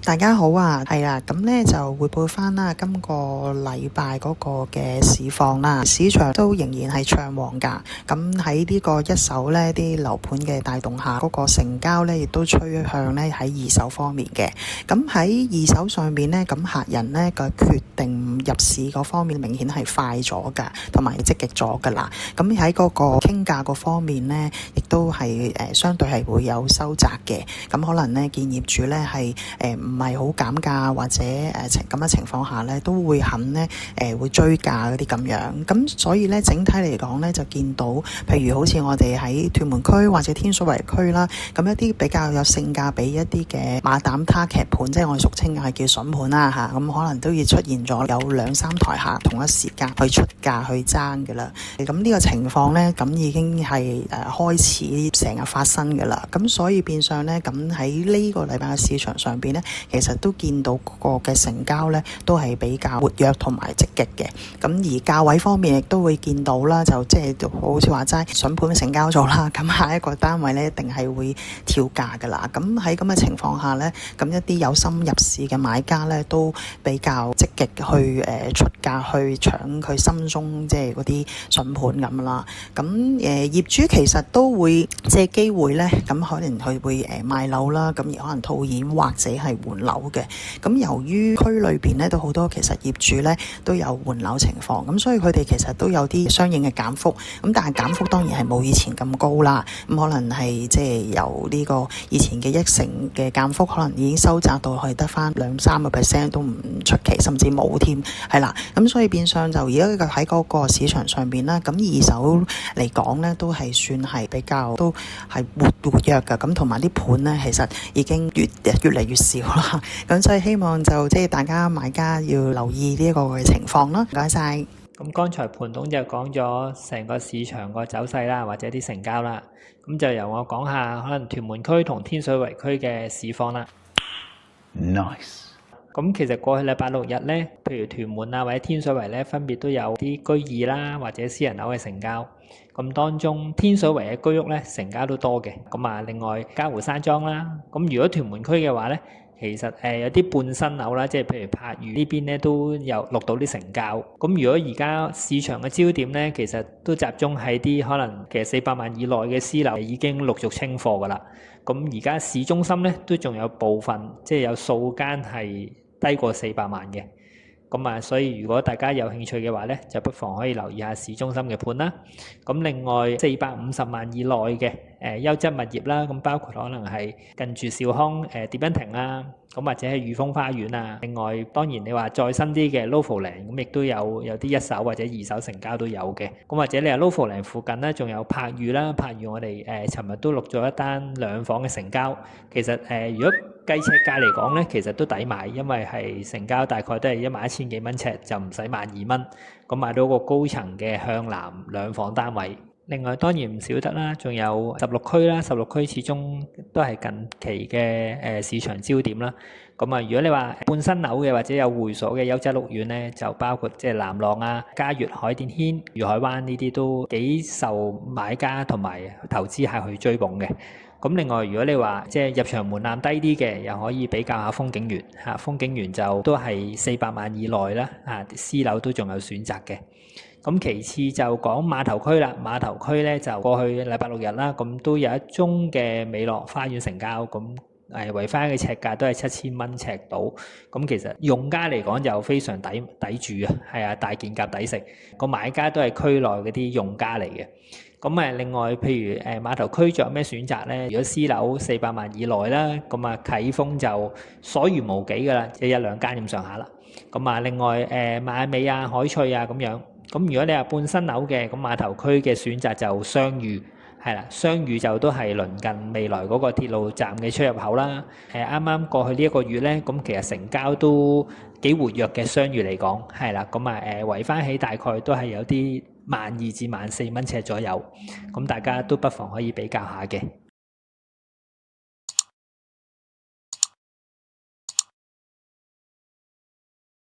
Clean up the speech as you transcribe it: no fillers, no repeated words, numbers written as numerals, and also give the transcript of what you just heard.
大家好啊，係啦，咁咧就匯報翻啦，今個禮拜嗰個嘅市況啦，市場都仍然係暢旺㗎。咁喺呢個一手咧啲樓盤嘅帶動下，嗰個成交咧亦都趨向咧喺二手方面嘅。咁喺二手上面咧，咁客人咧個決定入市嗰方面明顯係快咗㗎，同埋積極咗㗎啦。咁喺嗰個傾價嗰方面咧，亦都係相對係會有收窄嘅。咁可能咧見業主咧係唔係好減價或者咁嘅情況下咧，都會肯咧會追價嗰啲咁樣。咁所以咧整體嚟講咧，就見到譬如好似我哋喺屯門區或者天水圍區啦，咁一啲比較有性價比一啲嘅馬膽他劇盤，即係我哋俗稱係叫筍盤啦嚇，咁可能都要出現咗有2-3台客同一時間去出價去爭嘅啦。咁呢個情況咧，咁已經係開始成日發生嘅啦。咁所以變相咧，咁喺呢個禮拜嘅市場上邊咧，其實都見到嗰個嘅成交咧，都係比較活躍同埋積極嘅。咁而價位方面亦都會見到啦，就即係好似話齋筍盤成交咗啦，咁下一個單位咧一定係會跳價㗎啦。咁喺咁嘅情況下咧，咁一啲有心入市嘅買家咧，都比較積極去出價去搶佢心中即係嗰啲筍盤咁啦。咁業主其實都會借機會咧，咁可能佢會賣樓啦，咁而可能套現或者係換樓嘅。咁由於區裏邊咧都好多其實業主咧都有換樓情況，咁所以佢哋其實都有啲相應嘅減幅。咁但係減幅當然係冇以前咁高啦。咁可能係即係由呢個以前嘅1成嘅減幅，可能已經收窄到去得翻2-3% 都唔出奇，甚至冇添。係啦，咁所以變相就而家喺嗰個市場上邊啦，咁二手嚟講咧都係算係比較都係活躍㗎。咁同埋啲盤咧其實已經越嚟越少啦。咁所以希望就即係大家買家要留意呢一個嘅情況啦。唔該晒。咁剛才盤董就講咗成個市場個走勢啦，或者啲成交啦。咁就由我講下可能屯門區同天水圍區嘅市況啦。Nice。咁其實過去禮拜6日咧，譬如屯門啊或者天水圍咧，分別都有啲居二啦或者私人樓嘅成交。咁當中天水圍嘅居屋咧成交都多嘅。咁啊，另外嘉湖山莊啦。咁如果屯門區嘅話咧，其實有啲半新樓啦，即係譬如柏御呢邊咧都有錄到啲成交。咁如果而家市場嘅焦點咧，其實都集中喺啲可能其實400萬以內嘅私樓已經陸續清貨㗎啦。咁而家市中心咧都仲有部分，即係有數間係低過400萬嘅。咁啊，所以如果大家有興趣嘅話咧，就不妨可以留意下市中心嘅盤啦。咁另外450萬以內嘅優質物業啦，咁包括可能係近住兆康蝶欣亭啦，咁或者係裕豐花園啊。另外當然你話再新啲嘅 Lofoland 咁亦都有啲一手或者二手成交都有嘅。咁或者你話 Lofoland 附近咧，仲有柏御啦，柏御我哋尋日都錄咗一單2房嘅成交。其實如果計尺價嚟講咧，其實都抵買，因為係成交大概都係11,000幾蚊尺，就唔使12,000蚊。咁買到個高層嘅向南2房單位。另外當然唔少得啦，仲有16區啦，16區始終都係近期嘅市場焦點啦。咁啊，如果你話半新樓嘅或者有會所嘅優質屋苑咧，就包括即係南朗啊、嘉悦、海淀軒、愉海灣呢啲都幾受買家同埋投資客去追捧嘅。咁另外如果你話即係入場門檻低啲嘅，又可以比較下風景園嚇，風景園就都係400萬以內啦，私樓都仲有選擇嘅。咁其次就講碼頭區啦，碼頭區咧就過去禮拜6日啦，咁都有一宗嘅美樂花園成交，咁圍翻嘅尺價都係7000蚊尺到，咁其實用家嚟講就非常抵住啊，係啊，大件夾抵食，個買家都係區內嗰啲用家嚟嘅。咁另外譬如碼頭區仲有咩選擇咧？如果私樓400萬以內啦，咁啟豐就所餘無幾㗎啦，即係1-2間咁上下啦。咁另外馬雅美啊、海翠啊咁樣。咁如果你話半新樓嘅，咁碼頭區嘅選擇就雙裕，係啦，雙裕就都係鄰近未來嗰個鐵路站嘅出入口啦。啱啱過去呢一個月咧，咁其實成交都幾活躍嘅，雙裕嚟講，係啦，咁圍翻起大概都係有啲12,000至14,000蚊尺左右，咁大家都不妨可以比較下嘅。